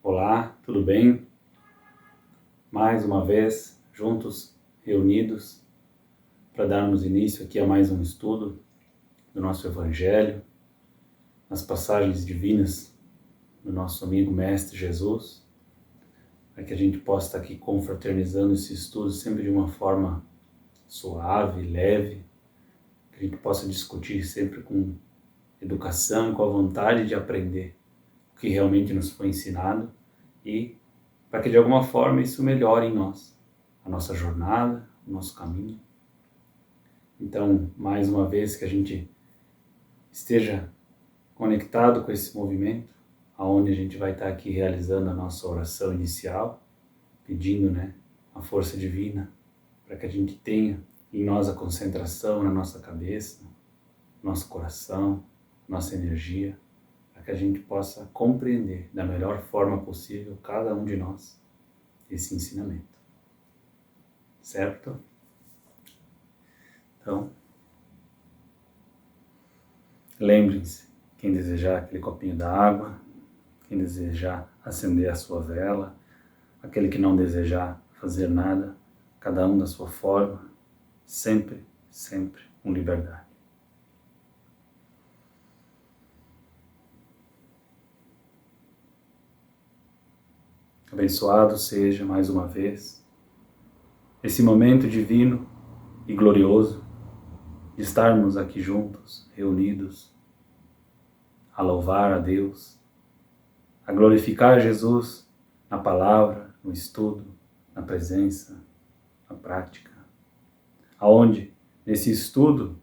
Olá, tudo bem? Mais uma vez, juntos, reunidos, para darmos início aqui a mais um estudo do nosso Evangelho, nas passagens divinas do nosso amigo Mestre Jesus, para que a gente possa estar aqui confraternizando esse estudo sempre de uma forma suave, leve, que a gente possa discutir sempre com educação, com a vontade de aprender o que realmente nos foi ensinado e para que de alguma forma isso melhore em nós, a nossa jornada, o nosso caminho. Então, mais uma vez que a gente esteja conectado com esse movimento, aonde a gente vai estar aqui realizando a nossa oração inicial, pedindo, a força divina para que a gente tenha em nós a concentração na nossa cabeça, nosso coração, nossa energia, para que a gente possa compreender da melhor forma possível cada um de nós esse ensinamento. Certo? Então, lembrem-se, quem desejar aquele copinho da água, quem desejar acender a sua vela, aquele que não desejar fazer nada, cada um da sua forma, sempre, sempre com liberdade. Abençoado seja mais uma vez esse momento divino e glorioso de estarmos aqui juntos, reunidos, a louvar a Deus, a glorificar Jesus na palavra, no estudo, na presença, na prática. Aonde, nesse estudo,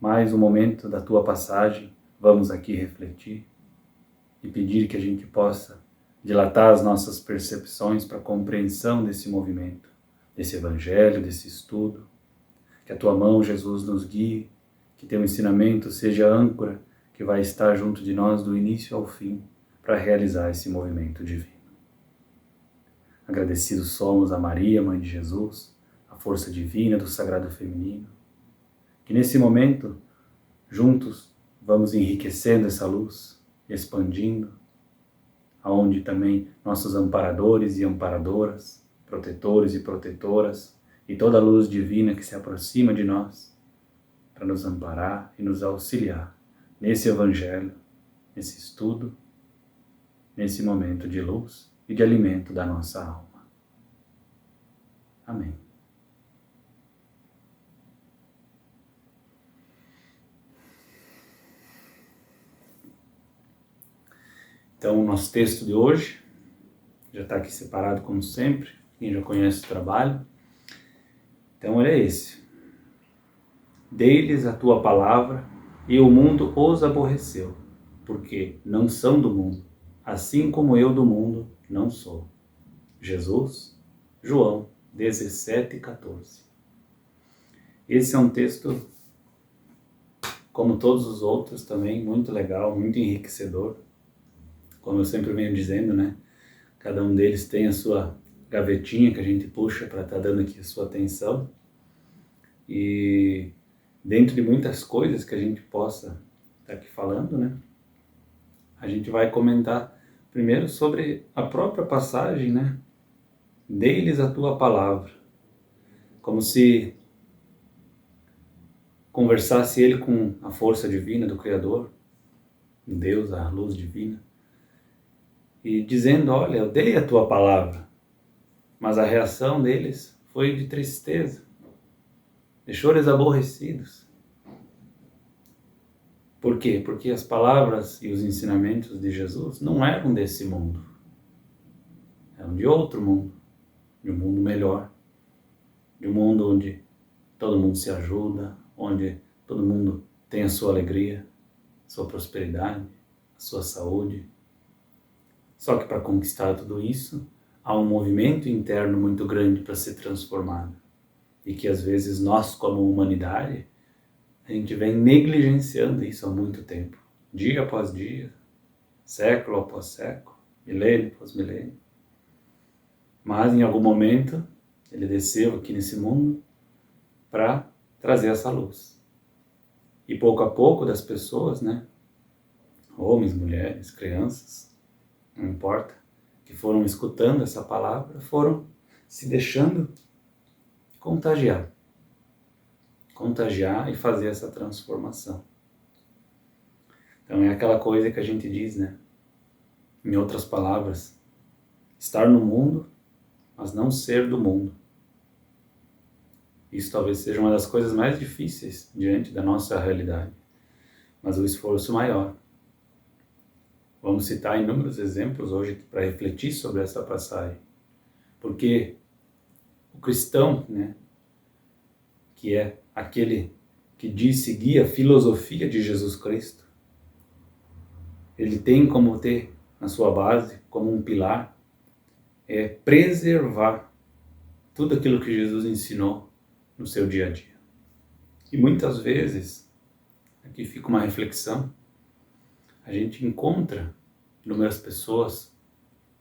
mais um momento da tua passagem, vamos aqui refletir e pedir que a gente possa dilatar as nossas percepções para a compreensão desse movimento, desse evangelho, desse estudo. Que a tua mão, Jesus, nos guie, que teu ensinamento seja a âncora que vai estar junto de nós do início ao fim para realizar esse movimento divino. Agradecidos somos a Maria, Mãe de Jesus, a força divina do Sagrado Feminino, que nesse momento, juntos, vamos enriquecendo essa luz, expandindo, aonde também nossos amparadores e amparadoras, protetores e protetoras, e toda a luz divina que se aproxima de nós, para nos amparar e nos auxiliar nesse Evangelho, nesse estudo, nesse momento de luz e de alimento da nossa alma. Amém. Então, o nosso texto de hoje já está aqui separado como sempre, quem já conhece o trabalho. Então, ele é esse. Dei-lhes a tua palavra e o mundo os aborreceu, porque não são do mundo, assim como eu do mundo não sou. Jesus, João 17:14. Esse é um texto, como todos os outros também, muito legal, muito enriquecedor. Como eu sempre venho dizendo, cada um deles tem a sua gavetinha que a gente puxa para estar dando aqui a sua atenção. E dentro de muitas coisas que a gente possa estar aqui falando, a gente vai comentar primeiro sobre a própria passagem, Dei-lhes a tua palavra. Como se conversasse ele com a força divina do Criador, Deus, a luz divina, e dizendo, olha, eu dei a tua palavra, mas a reação deles foi de tristeza, deixou eles aborrecidos. Por quê? Porque as palavras e os ensinamentos de Jesus não eram desse mundo, eram de outro mundo, de um mundo melhor, de um mundo onde todo mundo se ajuda, onde todo mundo tem a sua alegria, sua prosperidade, a sua saúde. Só que para conquistar tudo isso, há um movimento interno muito grande para ser transformado. E que às vezes nós, como humanidade, a gente vem negligenciando isso há muito tempo. Dia após dia, século após século, milênio após milênio. Mas em algum momento, ele desceu aqui nesse mundo para trazer essa luz. E pouco a pouco das pessoas, homens, mulheres, crianças, não importa, que foram escutando essa palavra foram se deixando contagiar e fazer essa transformação. Então é aquela coisa que a gente diz, né? Em outras palavras, estar no mundo, mas não ser do mundo. Isso talvez seja uma das coisas mais difíceis diante da nossa realidade, mas o esforço maior. Vamos citar inúmeros exemplos hoje para refletir sobre essa passagem. Porque o cristão, né, que é aquele que diz seguir a filosofia de Jesus Cristo, ele tem como ter na sua base, como um pilar, preservar tudo aquilo que Jesus ensinou no seu dia a dia. E muitas vezes, aqui fica uma reflexão, a gente encontra inúmeras pessoas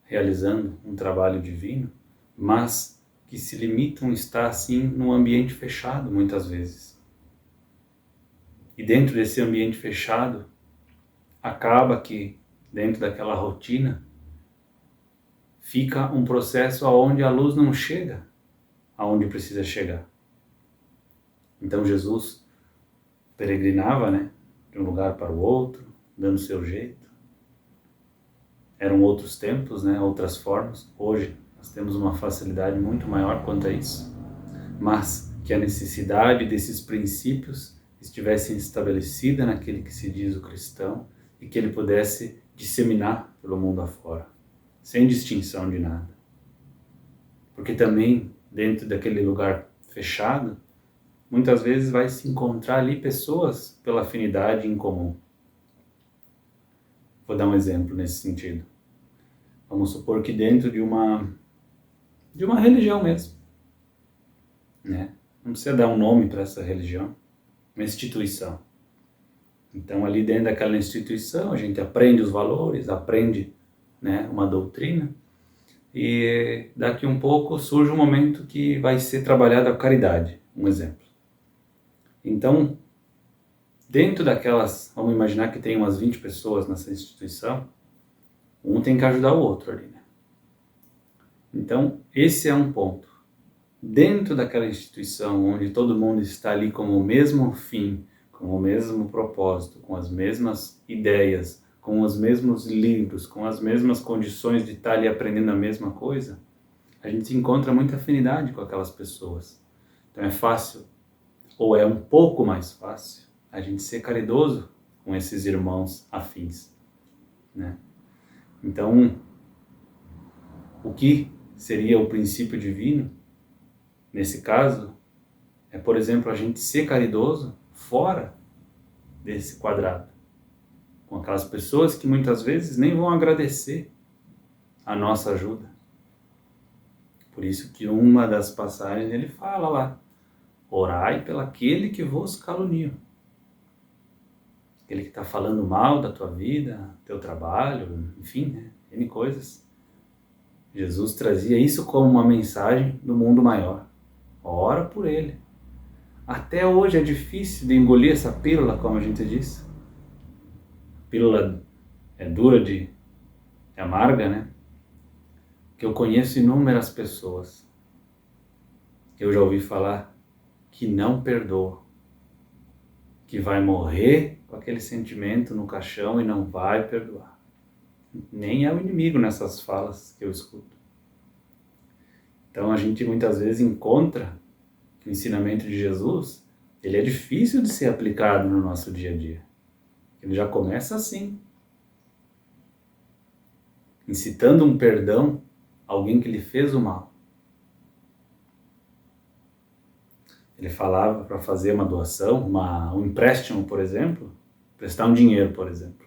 realizando um trabalho divino, mas que se limitam a estar assim num ambiente fechado muitas vezes. E dentro desse ambiente fechado, acaba que dentro daquela rotina fica um processo onde a luz não chega aonde precisa chegar. Então Jesus peregrinava, né, de um lugar para o outro, dando seu jeito. Eram outros tempos, né, outras formas. Hoje nós temos uma facilidade muito maior quanto a isso. Mas que a necessidade desses princípios estivesse estabelecida naquele que se diz o cristão e que ele pudesse disseminar pelo mundo afora, sem distinção de nada. Porque também, dentro daquele lugar fechado, muitas vezes vai se encontrar ali pessoas pela afinidade em comum. Vou dar um exemplo nesse sentido. Vamos supor que dentro de uma religião mesmo, né? Não precisa dar um nome para essa religião, uma instituição. Então ali dentro daquela instituição a gente aprende os valores, aprende, né, uma doutrina, e daqui um pouco surge um momento que vai ser trabalhada a caridade, um exemplo. Então, dentro daquelas, vamos imaginar que tem umas 20 pessoas nessa instituição, um tem que ajudar o outro ali, né? Então, esse é um ponto. Dentro daquela instituição onde todo mundo está ali com o mesmo fim, com o mesmo propósito, com as mesmas ideias, com os mesmos livros, com as mesmas condições de estar ali aprendendo a mesma coisa, a gente encontra muita afinidade com aquelas pessoas. Então é fácil, ou é um pouco mais fácil, a gente ser caridoso com esses irmãos afins, né? Então, o que seria o princípio divino, nesse caso, é, por exemplo, a gente ser caridoso fora desse quadrado, com aquelas pessoas que muitas vezes nem vão agradecer a nossa ajuda. Por isso que uma das passagens ele fala lá, orai pelaquele que vos calunia. Aquele que está falando mal da tua vida, teu trabalho, enfim, né, N coisas. Jesus trazia isso como uma mensagem do mundo maior. Ora por ele. Até hoje é difícil de engolir essa pílula, como a gente diz. A pílula é dura, é amarga, né? Que eu conheço inúmeras pessoas. Eu já ouvi falar que não perdoa. Que vai morrer com aquele sentimento no caixão e não vai perdoar. Nem é o inimigo nessas falas que eu escuto. Então a gente muitas vezes encontra que o ensinamento de Jesus, ele é difícil de ser aplicado no nosso dia a dia. Ele já começa assim, incitando um perdão a alguém que lhe fez o mal. Ele falava para fazer uma doação, um empréstimo, por exemplo, prestar um dinheiro, por exemplo,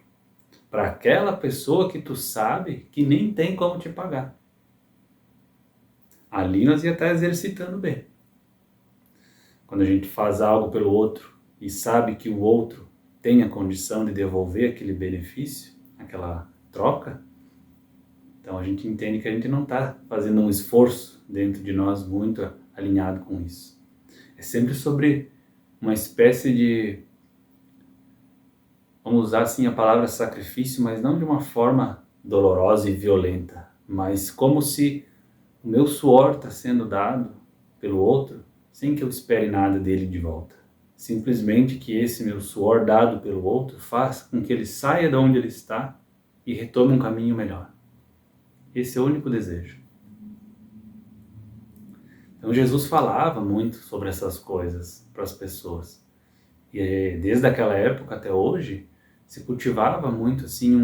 para aquela pessoa que tu sabe que nem tem como te pagar. Ali nós ia estar exercitando bem. Quando a gente faz algo pelo outro e sabe que o outro tem a condição de devolver aquele benefício, aquela troca, então a gente entende que a gente não está fazendo um esforço dentro de nós muito alinhado com isso. É sempre sobre uma espécie de, vamos usar assim a palavra sacrifício, mas não de uma forma dolorosa e violenta, mas como se o meu suor está sendo dado pelo outro sem que eu espere nada dele de volta. Simplesmente que esse meu suor dado pelo outro faz com que ele saia de onde ele está e retome um caminho melhor. Esse é o único desejo. Então Jesus falava muito sobre essas coisas para as pessoas. E desde aquela época até hoje, se cultivava muito assim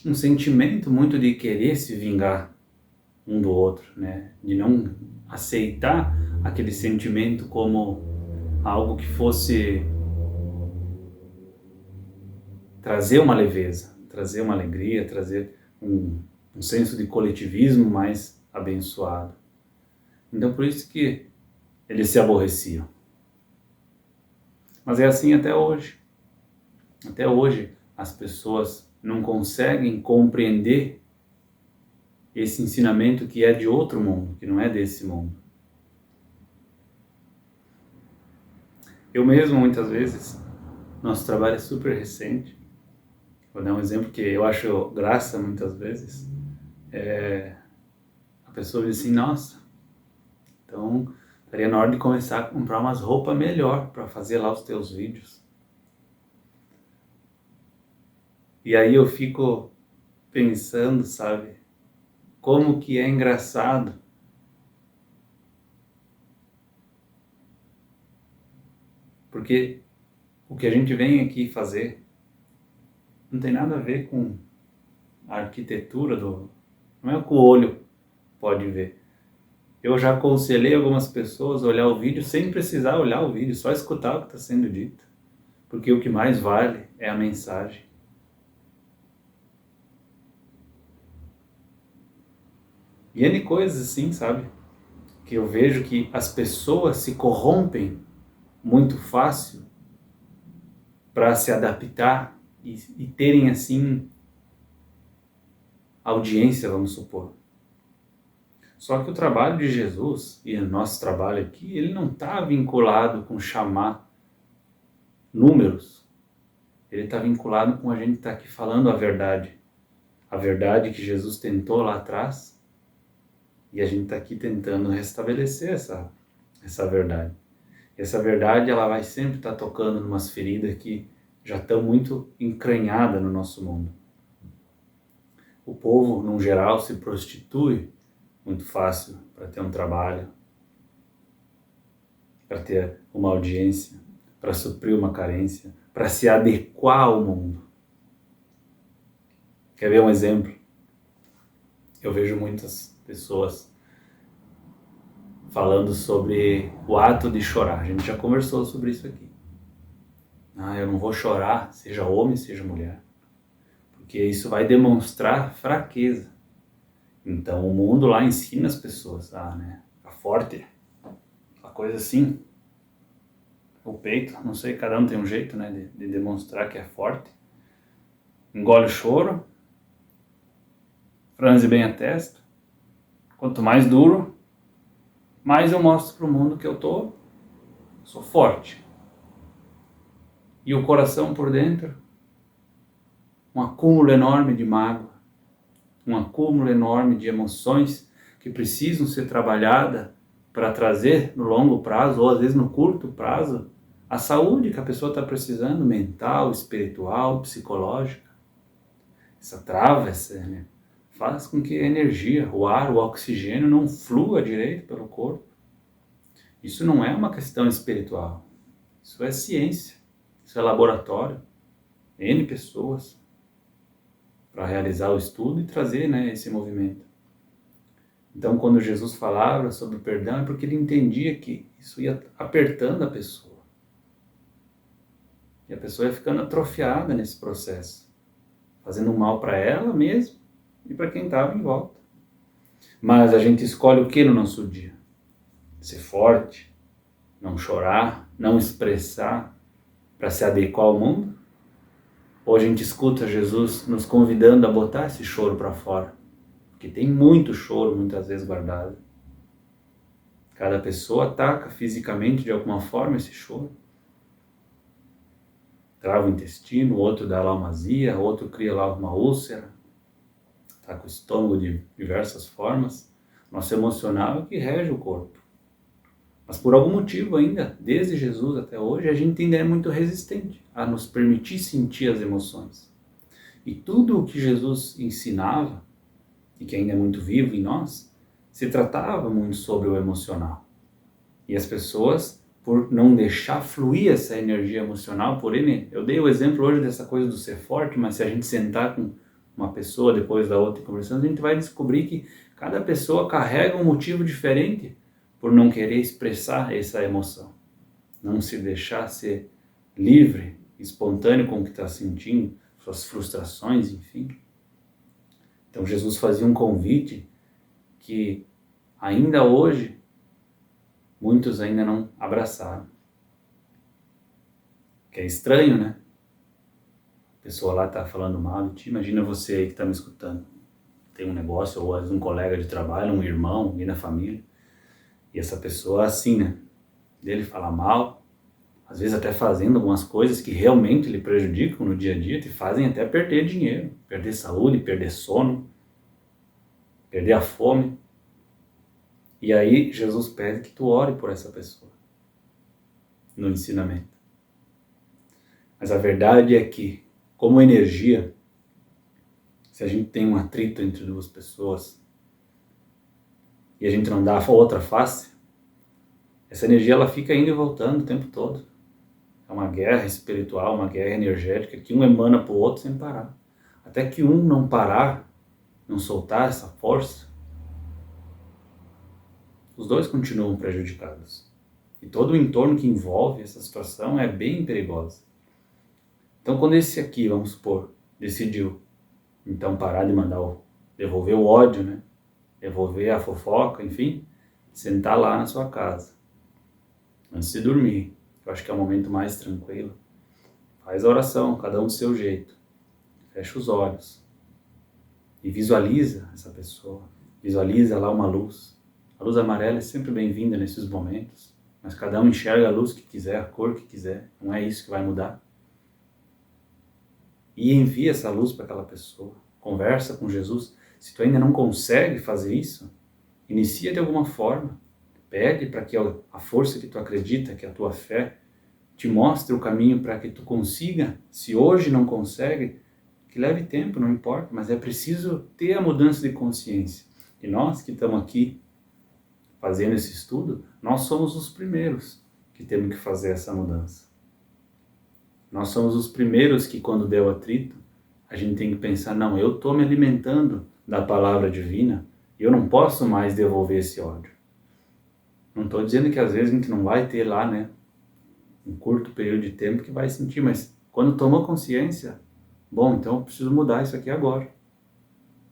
um sentimento muito de querer se vingar um do outro, né? De não aceitar aquele sentimento como algo que fosse trazer uma leveza, trazer uma alegria, trazer um senso de coletivismo mais abençoado. Então por isso que eles se aborreciam. Mas é assim até hoje. Até hoje as pessoas não conseguem compreender esse ensinamento que é de outro mundo, que não é desse mundo. Eu mesmo, muitas vezes, nosso trabalho é super recente. Vou dar um exemplo que eu acho graça muitas vezes. A pessoa diz assim, nossa, então estaria na hora de começar a comprar umas roupas melhor para fazer lá os teus vídeos. E aí eu fico pensando, sabe, como que é engraçado porque o que a gente vem aqui fazer não tem nada a ver com a arquitetura não é o que o olho pode ver. Eu já aconselhei algumas pessoas a olhar o vídeo sem precisar olhar o vídeo, só escutar o que está sendo dito, porque o que mais vale é a mensagem. E N coisas assim, sabe? Que eu vejo que as pessoas se corrompem muito fácil para se adaptar e terem assim audiência, vamos supor. Só que o trabalho de Jesus e o nosso trabalho aqui, ele não está vinculado com chamar números. Ele está vinculado com a gente estar aqui falando a verdade. A verdade que Jesus tentou lá atrás. E a gente está aqui tentando restabelecer essa verdade. Essa verdade ela vai sempre estar tocando em umas feridas que já estão muito encranhadas no nosso mundo. O povo, no geral, se prostitui muito fácil para ter um trabalho, para ter uma audiência, para suprir uma carência, para se adequar ao mundo. Quer ver um exemplo? Eu vejo muitas pessoas falando sobre o ato de chorar. A gente já conversou sobre isso aqui. Eu não vou chorar, seja homem, seja mulher, porque isso vai demonstrar fraqueza. Então o mundo lá ensina as pessoas a forte, a coisa assim, o peito, não sei, cada um tem um jeito, né, de demonstrar que é forte. Engole o choro, franze bem a testa. Quanto mais duro, mais eu mostro para o mundo que eu sou forte. E o coração por dentro, um acúmulo enorme de mágoa, um acúmulo enorme de emoções que precisam ser trabalhadas para trazer no longo prazo, ou às vezes no curto prazo, a saúde que a pessoa está precisando, mental, espiritual, psicológica. Essa trava, faz com que a energia, o ar, o oxigênio não flua direito pelo corpo. Isso não é uma questão espiritual, isso é ciência, isso é laboratório, N pessoas para realizar o estudo e trazer esse movimento. Então quando Jesus falava sobre o perdão é porque ele entendia que isso ia apertando a pessoa. E a pessoa ia ficando atrofiada nesse processo, fazendo mal para ela mesma e para quem estava em volta. Mas a gente escolhe o que no nosso dia? Ser forte, não chorar, não expressar para se adequar ao mundo? Ou a gente escuta Jesus nos convidando a botar esse choro para fora? Porque tem muito choro muitas vezes guardado. Cada pessoa ataca fisicamente de alguma forma esse choro. Trava o intestino, outro dá lá uma azia, outro cria lá uma úlcera. está com o estômago de diversas formas. Nosso emocional é o que rege o corpo. Mas por algum motivo ainda, desde Jesus até hoje, a gente ainda é muito resistente a nos permitir sentir as emoções. E tudo o que Jesus ensinava, e que ainda é muito vivo em nós, se tratava muito sobre o emocional. E as pessoas, por não deixar fluir essa energia emocional, eu dei o exemplo hoje dessa coisa do ser forte, mas se a gente sentar com uma pessoa depois da outra e conversando, a gente vai descobrir que cada pessoa carrega um motivo diferente por não querer expressar essa emoção. Não se deixar ser livre, espontâneo com o que está sentindo, suas frustrações, enfim. Então Jesus fazia um convite que ainda hoje muitos ainda não abraçaram. Que é estranho, né? A pessoa lá está falando mal de ti. Imagina você aí que está me escutando. Tem um negócio, ou às vezes um colega de trabalho, um irmão, alguém da família. E essa pessoa assim, né? Dele fala mal, às vezes até fazendo algumas coisas que realmente lhe prejudicam no dia a dia, te fazem até perder dinheiro, perder saúde, perder sono, perder a fome. E aí Jesus pede que tu ore por essa pessoa no ensinamento. Mas a verdade é que, como energia, se a gente tem um atrito entre duas pessoas e a gente não dá a outra face, essa energia ela fica indo e voltando o tempo todo. É uma guerra espiritual, uma guerra energética que um emana para o outro sem parar. Até que um não parar, não soltar essa força, os dois continuam prejudicados. E todo o entorno que envolve essa situação é bem perigosa. Então quando esse aqui, vamos supor, decidiu então parar de devolver o ódio, né? Devolver a fofoca, enfim, sentar lá na sua casa, antes de dormir, eu acho que é o momento mais tranquilo, faz a oração, cada um do seu jeito, fecha os olhos e visualiza essa pessoa, visualiza lá uma luz. A luz amarela é sempre bem-vinda nesses momentos, mas cada um enxerga a luz que quiser, a cor que quiser, não é isso que vai mudar. E envia essa luz para aquela pessoa, conversa com Jesus. Se tu ainda não consegue fazer isso, inicia de alguma forma, pede para que a força que tu acredita, que a tua fé, te mostre o caminho para que tu consiga. Se hoje não consegue, que leve tempo, não importa, mas é preciso ter a mudança de consciência. E nós que estamos aqui fazendo esse estudo, nós somos os primeiros que temos que fazer essa mudança. Nós somos os primeiros que, quando der o atrito, a gente tem que pensar, não, eu estou me alimentando da palavra divina e eu não posso mais devolver esse ódio. Não estou dizendo que às vezes a gente não vai ter lá, né, um curto período de tempo que vai sentir, mas quando tomou consciência, bom, então eu preciso mudar isso aqui agora.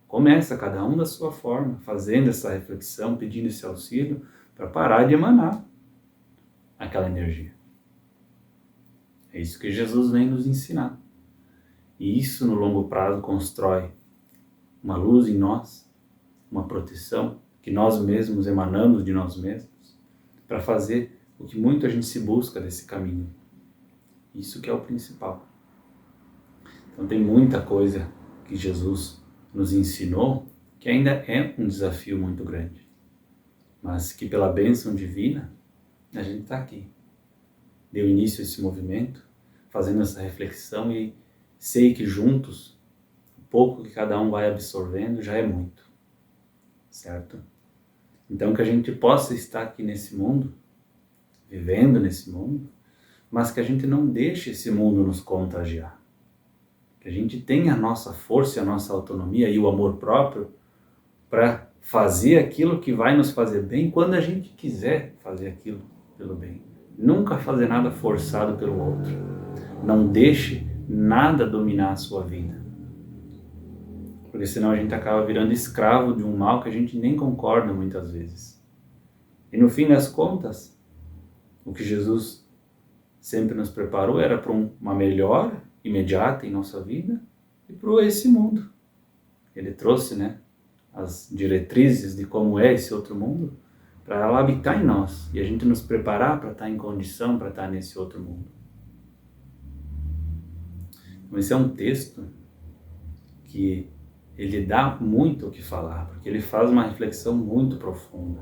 Começa cada um da sua forma, fazendo essa reflexão, pedindo esse auxílio para parar de emanar aquela energia. É isso que Jesus vem nos ensinar. E isso no longo prazo constrói uma luz em nós, uma proteção que nós mesmos emanamos de nós mesmos, para fazer o que muita gente se busca desse caminho. Isso que é o principal. Então tem muita coisa que Jesus nos ensinou que ainda é um desafio muito grande, mas que pela bênção divina a gente está aqui. Deu início a esse movimento, fazendo essa reflexão e sei que juntos, o pouco que cada um vai absorvendo já é muito, certo? Então que a gente possa estar aqui nesse mundo, vivendo nesse mundo, mas que a gente não deixe esse mundo nos contagiar. Que a gente tenha a nossa força, a nossa autonomia e o amor próprio para fazer aquilo que vai nos fazer bem quando a gente quiser fazer aquilo pelo bem. Nunca fazer nada forçado pelo outro. Não deixe nada dominar a sua vida. Porque senão a gente acaba virando escravo de um mal que a gente nem concorda muitas vezes. E no fim das contas, o que Jesus sempre nos preparou era para uma melhora imediata em nossa vida e para esse mundo. Ele trouxe, né, as diretrizes de como é esse outro mundo para ela habitar em nós e a gente nos preparar para estar em condição para estar nesse outro mundo. Então, esse é um texto que ele dá muito o que falar, porque ele faz uma reflexão muito profunda.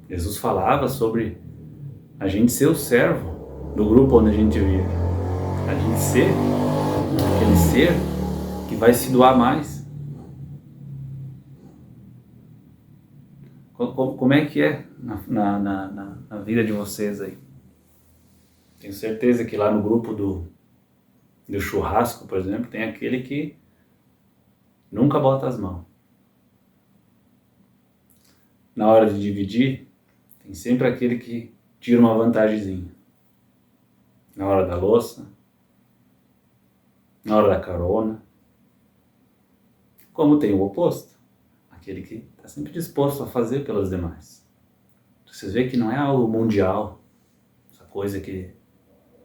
Jesus falava sobre a gente ser o servo do grupo onde a gente vive. A gente ser aquele ser que vai se doar mais. Como é que é na vida de vocês aí? Tenho certeza que lá no grupo do churrasco, por exemplo, tem aquele que nunca bota as mãos. Na hora de dividir, tem sempre aquele que tira uma vantagenzinha. Na hora da louça, na hora da carona. Como tem o oposto, aquele que está sempre disposto a fazer pelos demais. Vocês veem que não é algo mundial, essa coisa que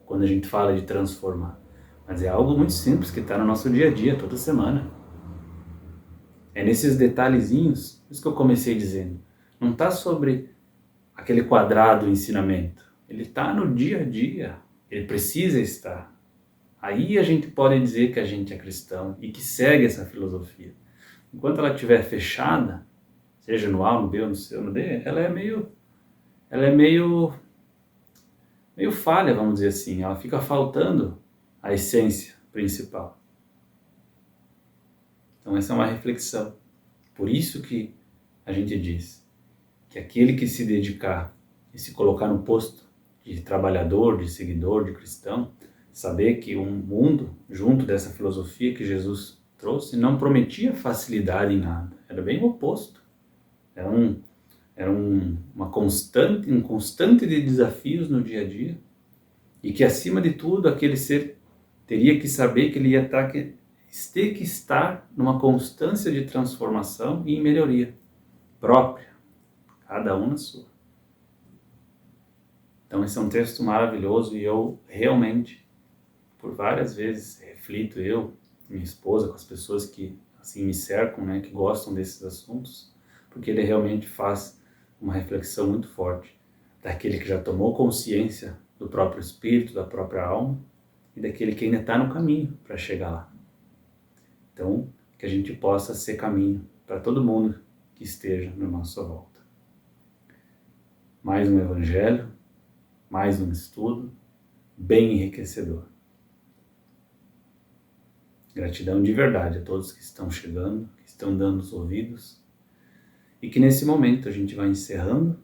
quando a gente fala de transformar, mas é algo muito simples que está no nosso dia a dia, toda semana. É nesses detalhezinhos, isso que eu comecei dizendo. Não está sobre aquele quadrado ensinamento. Ele está no dia a dia. Ele precisa estar. Aí a gente pode dizer que a gente é cristão e que segue essa filosofia. Enquanto ela estiver fechada, seja no A, no B, ou no C, ou no D, ela é meio falha, vamos dizer assim. Ela fica faltando a essência principal. Então essa é uma reflexão. Por isso que a gente diz que aquele que se dedicar e se colocar no posto de trabalhador, de seguidor, de cristão, saber que um mundo junto dessa filosofia que Jesus trouxe não prometia facilidade em nada. Era bem o oposto. Era um constante de desafios no dia a dia. E que acima de tudo aquele ser teria que saber que ele ia ter que estar numa constância de transformação e em melhoria própria, cada um na sua. Então esse é um texto maravilhoso e eu realmente, por várias vezes, reflito, eu, minha esposa, com as pessoas que assim me cercam, né, que gostam desses assuntos, porque ele realmente faz uma reflexão muito forte daquele que já tomou consciência do próprio espírito, da própria alma, e daquele que ainda está no caminho para chegar lá. Então, que a gente possa ser caminho para todo mundo que esteja na nossa volta. Mais um evangelho, mais um estudo, bem enriquecedor. Gratidão de verdade a todos que estão chegando, que estão dando os ouvidos, e que nesse momento a gente vai encerrando.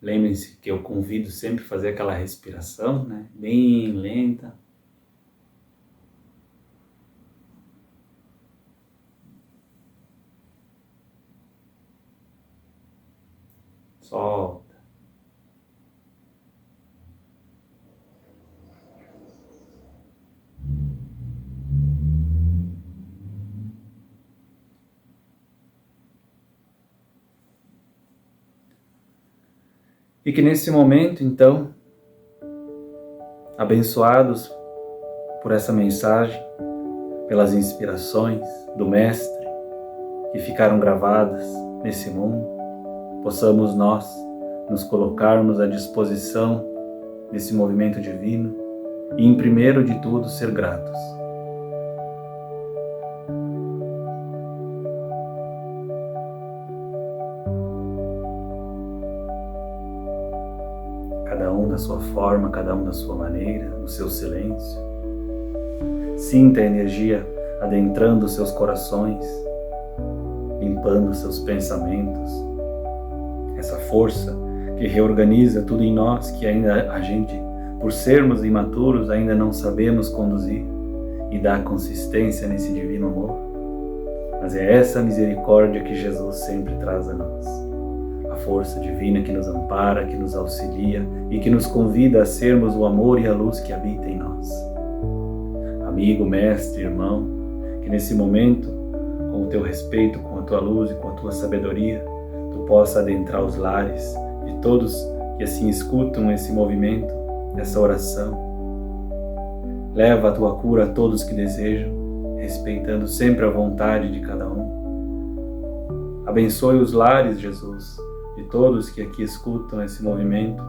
Lembrem-se que eu convido sempre a fazer aquela respiração, né, bem lenta. Solta. E que nesse momento, então, abençoados por essa mensagem, pelas inspirações do Mestre que ficaram gravadas nesse mundo, possamos nós nos colocarmos à disposição desse movimento divino e, em primeiro de tudo, ser gratos. Cada um da sua forma, cada um da sua maneira, no seu silêncio. Sinta a energia adentrando os seus corações, limpando os seus pensamentos. Essa força que reorganiza tudo em nós, que ainda a gente, por sermos imaturos, ainda não sabemos conduzir e dar consistência nesse divino amor. Mas é essa misericórdia que Jesus sempre traz a nós. A força divina que nos ampara, que nos auxilia e que nos convida a sermos o amor e a luz que habita em nós. Amigo, mestre, irmão, que nesse momento, com o teu respeito, com a tua luz e com a tua sabedoria, tu possa adentrar os lares de todos que assim escutam esse movimento, essa oração. Leva a tua cura a todos que desejam, respeitando sempre a vontade de cada um. Abençoe os lares, Jesus, de todos que aqui escutam esse movimento,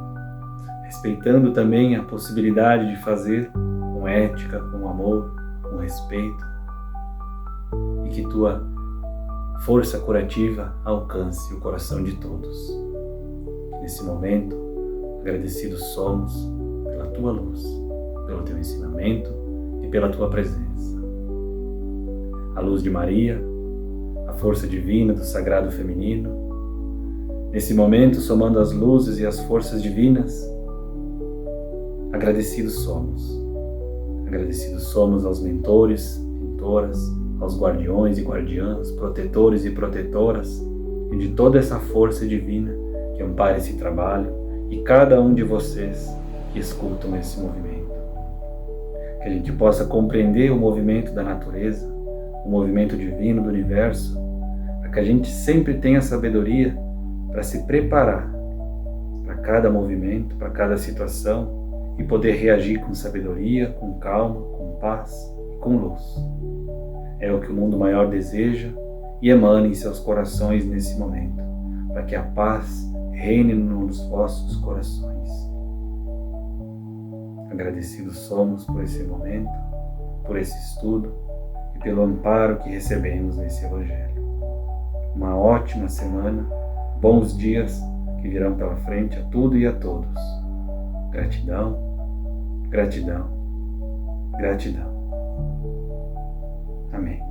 respeitando também a possibilidade de fazer com ética, com amor, com respeito. tua força curativa alcance o coração de todos. Nesse momento, agradecidos somos pela tua luz, pelo teu ensinamento e pela tua presença. A luz de Maria, a força divina do sagrado feminino, nesse momento, somando as luzes e as forças divinas, agradecidos somos. Agradecidos somos aos mentores, mentoras, aos guardiões e guardiãs, protetores e protetoras, e de toda essa força divina que ampara esse trabalho e cada um de vocês que escutam esse movimento. Que a gente possa compreender o movimento da natureza, o movimento divino do universo, para que a gente sempre tenha sabedoria para se preparar para cada movimento, para cada situação e poder reagir com sabedoria, com calma, com paz e com luz. É o que o mundo maior deseja e emana em seus corações nesse momento, para que a paz reine nos vossos corações. Agradecidos somos por esse momento, por esse estudo e pelo amparo que recebemos nesse Evangelho. Uma ótima semana, bons dias que virão pela frente a tudo e a todos. Gratidão, gratidão, gratidão. Amém.